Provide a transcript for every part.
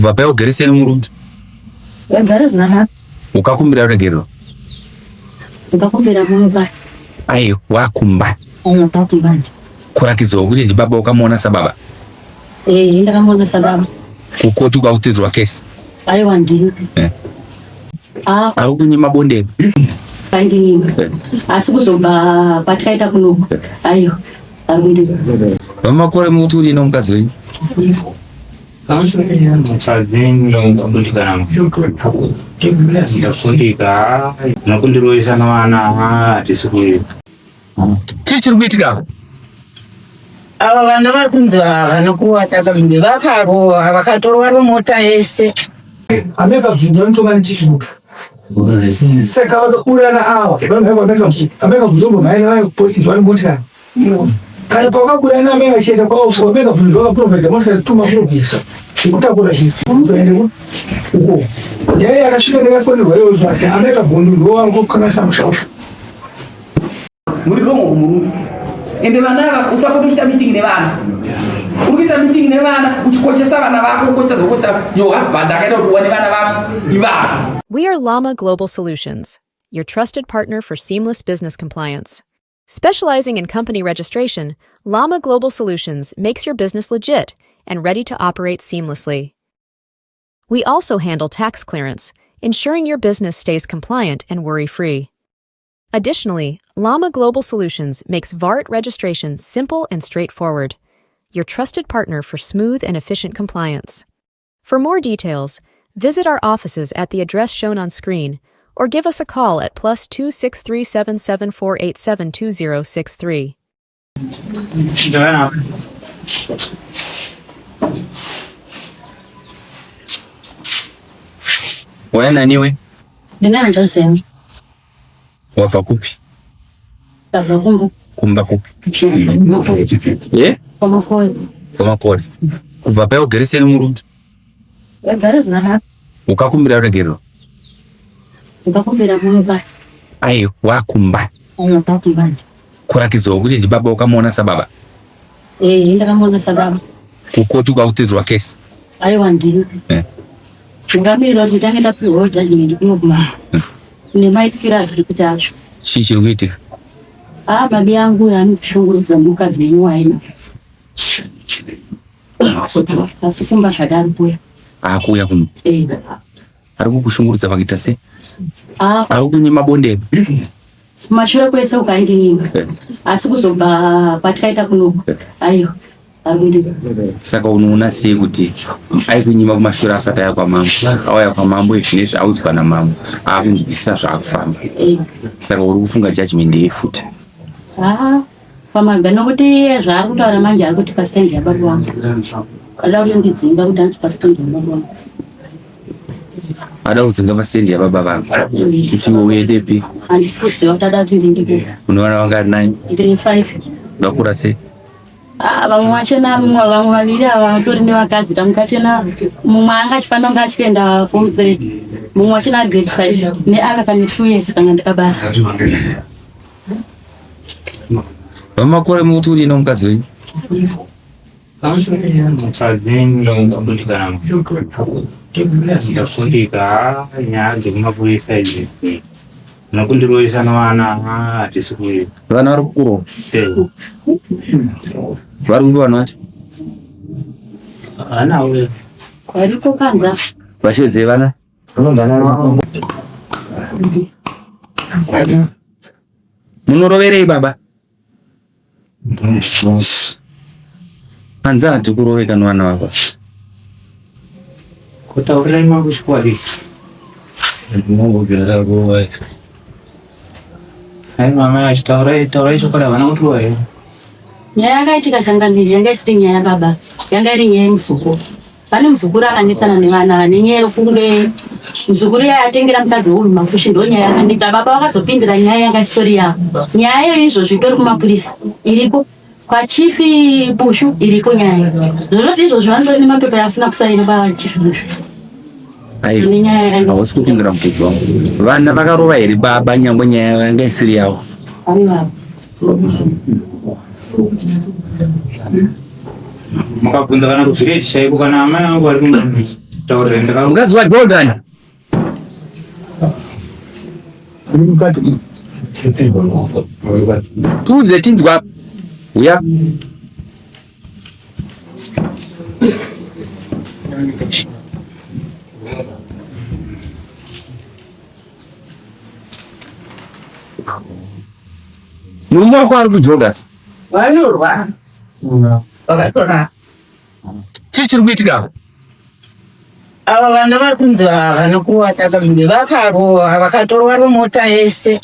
Kuva pa ugerese n'umurundi. Ngara zana. Ukakumbira regero. Ukakumbira munga. Ayo wakumba. Ayo wakumba. Kurakizo kuti ndi baba ukamona sababa. Ndakamona sababa. Kukotu kwautidwa kesi. Ayo wandini. Aukunye mabondeni. Kandi asikuzomba patikaita kuno. Ayo. Arundi. Mama kore mutu ni nomkazi wenyu. Nakundiroisa n'abaana tisikuye. Chichiri kuitika. Ava vana vari kunzi vanokuwata kabinde vakarowa vakatorwa nomota yese. Ameka kuzindira mtomani chishuka. Saka vakakurana ava ameka kuzombo maina vayo kupolisi vari motikari. Kana pakakurana ameka cheta kwawo ameka kuzindira vakaprofita motikari tuma kurobisa. Kutakura chinhu zoendeko uko yeye akasvika nekafonderwa iwo zvake ameka bhundu ndowangu kana samushausha muri rongo kumurume ende vana usakuita meeting nevana urikuita meeting nevana uchikoshesa vana vako ukoita zokosa your husband akaita kuti uwane vana vako ivana. We are Llama Global Solutions, your trusted partner for seamless business compliance. Specializing in company registration, Llama Global Solutions makes your business legit and ready to operate seamlessly. We also handle tax clearance, ensuring your business stays compliant and worry-free. Additionally, Llama Global Solutions makes VART registration simple and straightforward, your trusted partner for smooth and efficient compliance. For more details, visit our offices at the address shown on screen or give us a call at +2 6377487 2063. Wena niwe? Ndinanja zenu. Wava kupi? Tabla kumbu. Kumba kupi? Komakori. Kuva pa ugerese n'umurundi. Ngara zana. Ukakumbira regero. Ukakumbira munga. Ayo wakumba. Ayo wakumba. Kurakizo kuti ndi baba ukamona sababa. Ndakamona sababa. Kukotu kwautidwa kesi. Ayo wandini. Ngamira kuti ndangenda piwo jaji ndikuma. Nemaitikira zviri kuti acho. Chichiri kuitika. Babi yangu yanishungurudza mukadzi muwaina. Asikumba zvadari kuya. Akuya kuno. Ari kukushungurudza pakuita sei? Ari kunye mabondeni. Mashure kwese ukaende nyimba. Asi kuzobva patikaita kuno. Ayo. Saka unoona sei kuti aikunyima kumashure asati aya kwamambo auya kwamambo izvinezvi audzwa namambo akunzwisisa zvaakufamba saka uri kufunga judgment yefuta pamabva nokuti zvaari kutaura manje ari kuti pasitendi yababa wangu ada kuti ndidzinga kuti hanzi pasitendi yababa wangu ada kudzinga pasitendi yababa vangu kuti iwe uendepi handisi kuziva kuti ada kuti ndindiko unowana wangari nani 35 wakura sei vamwe vachena vamwe vaviri ava vatori nevakadzi tamukachena mumwe anga achifanira kunge achienda form 3 mumwe wachena grade 5 neakasami 2 years kana ndikabara. Vamakore muti uri nomukadzi wenyu? Ndafundika nyaya dzekumapurisa idzi nakundiroisa n'abaana tisikuye. Vana vari kukurawo? Vari kundiwana vacho? Anawe Variko kanza. Vashedze vana? Munoroverei baba? Hanza hati kuroveka n'vana vako. kutaurira imwe kuchikwadi ai mama achitaura chokwadi havana kutuwa here. Nyaya yakaitika changaniri yanga isiri nyaya baba, yanga iri nyaya muzukuru. Pane muzukuru akanesana nevana nenyaya yokunge muzukuru yatengera mukadzi wourumafushi ndo nyaya yakandika. Baba vakazopindira nyaya yanga isitori yavo. Nyaya izvozvo itori kumapurisa iriko kwachifi Bushu iriko nyaya. Zvinoti izvozvo vandori nemapepa asina kusaina pachifi Bushu. Hausi kupindira mukadzi wangu. Vana vakarova here baba nyangwe nyaya yanga isiri yavo? Makabvunza kana kuzvireji chaiko kana amai angu ari kumwe Mukadzi waJordan tuudze tinzwa uya murume wako ari kuJordan Vanyorwa. Vakatora. chii chiri kuitika Ava vana vari kunzi vanokuwata kamindi vakarowa vakatorwa nomota yese.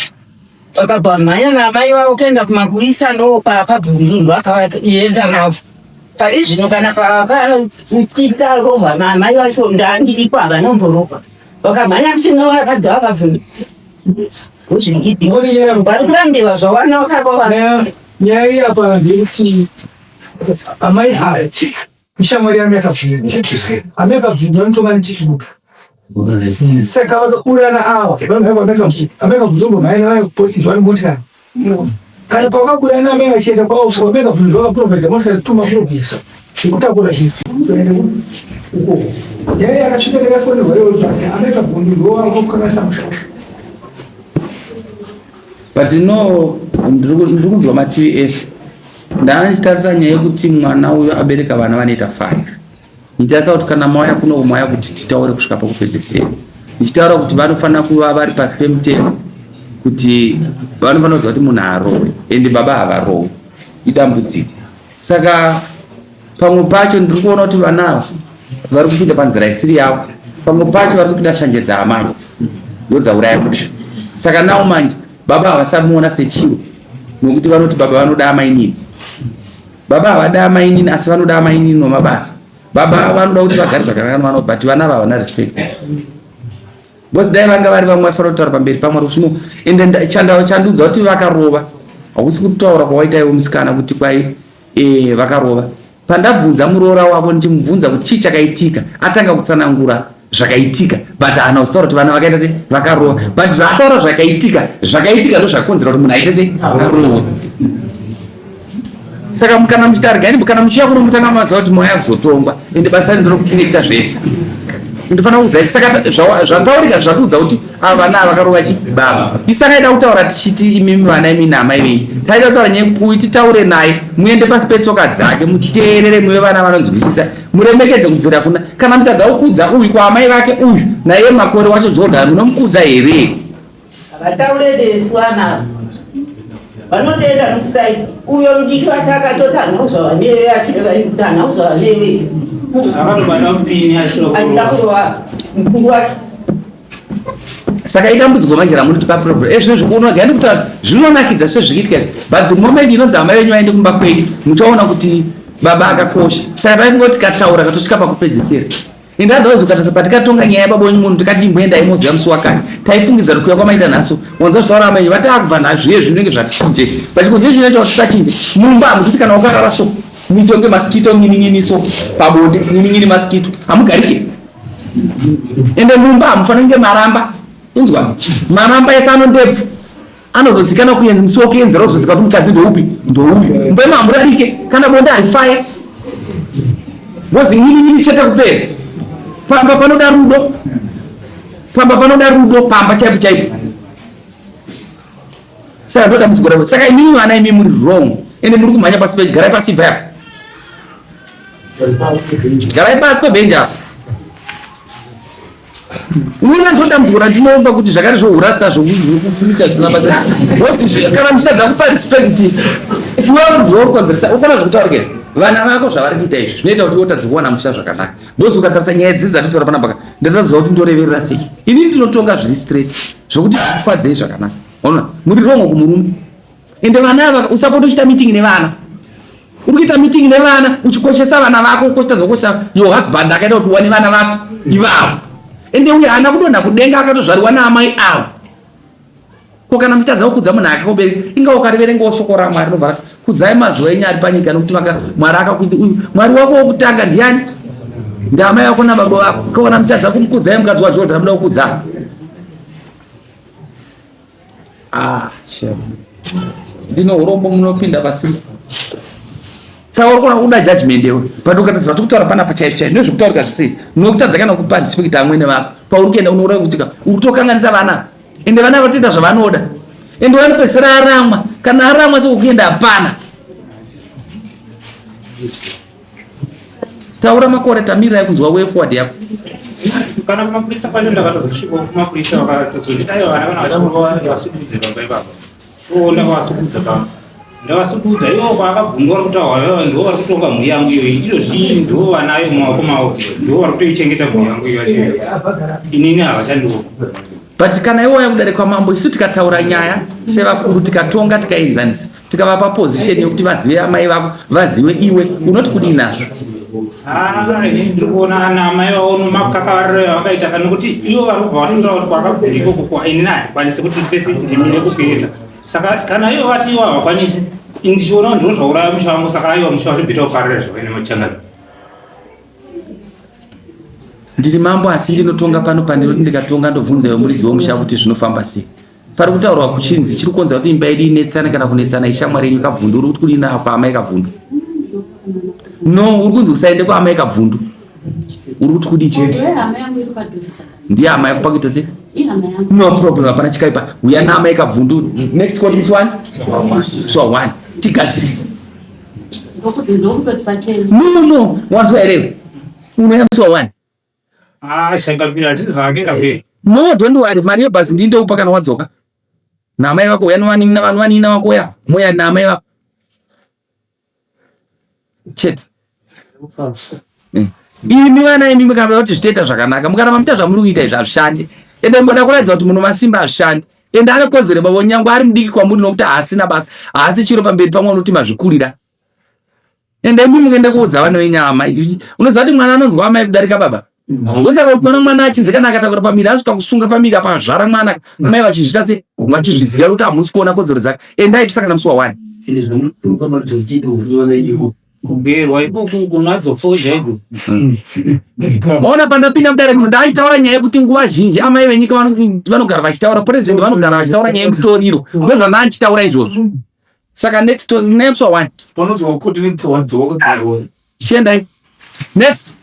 Vakabva mhanya namai vavo kuenda kumapurisa ndopakabvundurwa akavaenda navo. Pari zvino kana pavakaita rovha mamai vacho ndandiripo havanomboropa. Vakamhanya kuchino vakadzi vakabvundurwa. Vari kurambiwa zvawana vakabova. Nyaya apa ndikuti amai hati mishamwari yamekabvundura amekabvundura notongana chichibuka saka vakaburana ava amekabvundurwa mai navaya kupolisi vari motikari kana pavakaburana amai vachienda kwavo amekabvundurwa vakaprofita motikari tuma kurobisa ikutakura chinhu nyaya yakasvika ndakafonderwa iyoyo amekabvundurwa vakokanasa mushaka but no ndiri kunzwa mativi eshe ndachitarisa nyaya yekuti mwana uyo abereka vana vanoita 5 ndichitarisa kuti kana mauya kuno kumauya kuti titaure kusvika pakupedzisira ndichitaura kuti vanofanira kuva vari pasi pemutemo kuti vanofanira kuziva kuti munhu harowe ende baba havarowe idambudziko saka pamwe pacho ndiri kuona kuti vana ava vari kupinda panzira isiri yavo pamwe pacho vari kupinda shanje dzaamai ndodzauraya musha saka nawo manje baba havasamuona sechiro nokuti vanoti baba vanoda amainini baba havada amainini asi vanoda amainini nomabasa baba vanoda kuti vagare zvakanaka but vana havana respect bosi dai vanga vari vamwe vaifanira kutaura pamberi pamwari zvino ende chandiudza kuti vakarova hakusi kutaura kwawaita iwe musikana kuti kwai vakarova pandabvunza muroora wavo ndichimubvunza kuti chii chakaitika atanga kutsanangura zvakaitika but haana kutaura kuti vana vakaita se vakarova but zvaataura zvakaitika ndo zvakonzera kuti munhu aite se akarova saka kana muchitarigani kana muchiya kuno mutanga maziva kuti mwoya kuzotongwa ende basa rindiro kuti nechita zvese ndinofanira kuudza saka zvataurika zvatiudza kuti ava vana vakarova chi baba isakaida kutaura tichiti imimi vana imi namai venyu taida kutaura nyaya kuti titaure naye muende pasi petsoka dzake muteerere muve vana vanonzwisisa muremekedze kubvira kuna kana mutadza kukudza uyu kwaamai vake uyu naiye makore wacho Jordan unomukudza here Vataurede swana. Vanotenda kusaiti uyo mudiki watakatotanga uzva newe achide vari kutanga uzva newe akatobata kupini achida kuva mukuru wacho. saka idambudziko manje ramunoti paproblem ezvino zvikuona gani kuti zvinonakidza sezvikiitika but the moment inonzi amai venyu vaende kumba kwenyu muchaona kuti baba akakosha saka taifungoti kataura katosvika pakupedzisira ende adhauzokatasa patikatonga nyaya yababonyu munhu tikati imboendai moziva musi wakati taifungidza kuti kuya kwamaita nhasi wanza zvitaura amai vatakubva nazviye zvinenge zvatichinje pachikonje chinoita kuti tisachinje mumba hamukuti kana wakarara so mitonge masikito nyininyiniso pabonde nyininyini masikito hamugarike ende mumba hamufanira kunge maramba inzwa maramba ese anondebvu anozozikana kuenza musi wokuenzera uzozika kuti mukadzi ndoupi ndouyu mbe mamurarike kana bonde harifaya bozi nyininyini chete kupera pamba panoda rudo pamba chaipo chaipo saka ndoda mudzigora saka imimi vana imi muri wrong ende muri kumhanya pasi pechi garai pasi bva yapo garai pasi pebhenji apo unoona ndoda mudzigora ndinoomba kuti zvakare zvohurasta zvokuita zvisina basa bosi kana muchitadza kupa respect iwarukonzeresa ukona zvokutaurikei vana vako zvavari kuita izvi zvinoita kuti wotadza kuwana musha zvakanaka bosi ukatarisa nyaya dzidzi dzatitora panapa ndatoziva kuti ndoreverera sei ini ndinotonga zviri straight zvokuti kufadzei zvakanaka ona muri rongo kumurume ende vana ava usapota uchita meeting nevana uri kuita meeting nevana uchikoshesa vana vako ukoshitadza kukoshesa your husband akaita kuti uwane vana vako ivavo ende uye haana kudonha kudenga akatozvariwa naamai avo ko kana muchitadza kukudza munhu akakubereka inga ukariverengawo shoko raMwari rinobva kudzai mazuva enyu ari panyika nokuti Mwari akakuita uyu Mwari wako wokutanga ndiani ndaamai vako nababa vako kaona mutadza kumukudzai mukadzi waJordan muda kukudza ndino urombo munopinda pasina Saka urikona kuda judgment yewe. Padokatadza kuti kutaura pana pachaicho ndozvokutaurika zvisiri. Nokutadza kana kuparticipate amwene vako. Pauri kuenda unoura kutika uri kutokanganisa vana. Ende vana vatoita zvavanoda. Ende vanopedzisira aramwa. Kana aramwa sekuenda hapana. Taura makore tamira kunzwa way forward yako. Kana kumapurisa pale ndakatozosvika kumapurisa vakatozoti aiwa vana vasududze baba ivavo. So ndakavasududza baba. Ndavasududza ivo vakabvunzwa kuti hawa ndo vari kutonga mhuri yangu iyoyi. Izvozvi ndo vanayo mumaoko mavo. Ndo vari kutoichengeta mhuri yangu iyoyi. Inini havachandiwo. But kana iwo yakudare kwamambo isu tikataura nyaya sevakuru tikatonga tikaenzanisa tikavapa position yekuti vazive amai vako vazive iwe unoti kudii nazvo. Ndikuona ana mai vavo nomakakavariro vakaita kana kuti ivo vari kubva vatotaura kuti kwakabvundiko kukwa inini handikwanisi kuti ndimire kupera. Saka kana ivo vati ivo havakwanisi ndichiona kuti ndiro zvauraya musha wangu saka aiwa musha wazvibvita kuparira zvakaine machangani. Ndiri mambo asi ndinotonga pano pandinoti ndikatonga ndobvunza iwe muridzi womusha kuti zvinofamba sei. Pari kutaurwa kuchinzi chiri kukonza kuti imba yedu inetsana kana kunetsana ishamwari yenyu kabvundu uri kuti kudini apa amai kabvundu. No, uri kunzi usaende kwaamai kabvundu. Uri kuti kudii chete. Ndiye amai kupakuita sei? No problem hapana chikaipa. Uya naamai kabvundu. Next call is one. So one. Tigadzirise. No. Wanzwa here. Unoya musi wa one. Shankapira zvake kape. No, don't worry. Mari yebhasi ndindokupa kana wadzoka. Naamai vako uya novanina vako uya. Moya naamai vako. Chete. Imi vana imi mukabva kuti zvitoita zvakanaka. Mukaramba muita zvamuri kuita izvi hazvishandi. Ende mboda kuratidza kuti munhu masimba hazvishandi. Ende ane kodzero bavo nyangwe ari mudiki kwamuri nokuti haasina basa. Haasi chiro pamberi pamwe unoti mazvikurira. Ende imi mukaenda kuudza vana venyama. Unoziva kuti mwana anonzwa amai kudarika baba. Usaka kuona mwana achinzi kana akatakura pamiri asvika kusunga pamiri apa zvara mwana. Amai vachizvita sei? Vachizviziva kuti hamusi kuona kodzero dzake. Endai tisangana musi wa 1. Kugerwa unazofoja igo. Ona pandapinda mudare ndaitaura nyaya yekuti nguva zhinji amai venyika vanogara vachitaura president vanogara vachitaura nyaya yemutoriro. Ndozvandanchitaura izvozvo. Saka next name's one. Panozwa kuti nditwadzoka. Chiendai. Next.